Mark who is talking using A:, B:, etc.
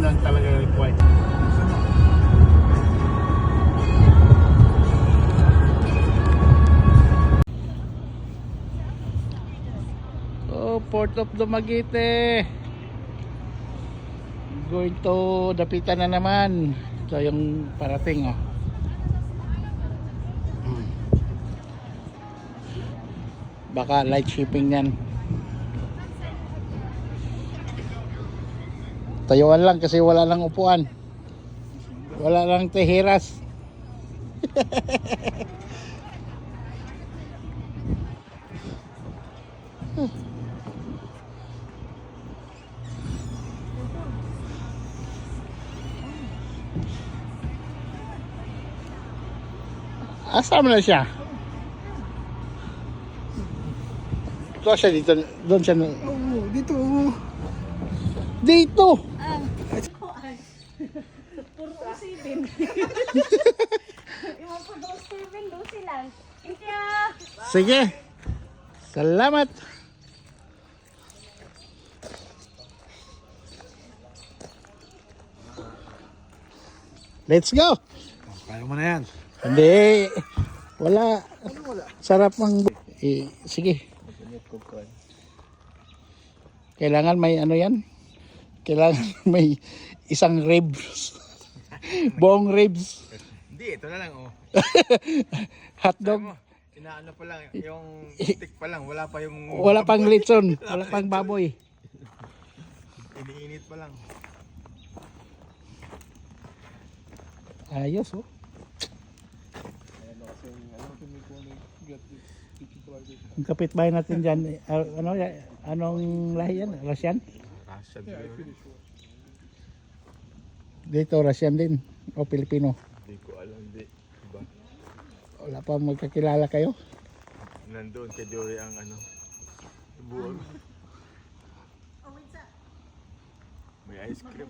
A: lang talaga required. Oh, Port of Dumaguete. Going to Dapitan na naman. Ito yung parating, oh. Baka light shipping yan. Tayuan lang kasi wala lang upuan. Wala lang tehiras. Asama na siya. Ito siya dito. Doon siya.
B: Oo, dito.
A: Dito!
C: Puro usipin. Yung po daw usipin, lusi lang. Thank you.
A: Sige. Salamat. Let's go.
B: Kaya mo na yan.
A: Hindi. Wala. Sarap ng... sige. Kailangan may ano yan. Kailangan may isang ribs. Buong ribs.
B: Hindi, ito na lang oh.
A: Hotdog.
B: Inaano pa lang, yung stick pa lang, wala pa yung...
A: Wala pang litson. Wala pang baboy.
B: Iniinit pa lang.
A: Ayos, oh. Ang kapitbahay natin dyan, anong lahi yan? Russian?
B: Russian.
A: Dito, Russian din. O Pilipino.
B: Hindi ko alam, di. Diba?
A: Wala pa magkakilala kayo?
B: Nandun kay Joey ang ano, buwag. May ice cream.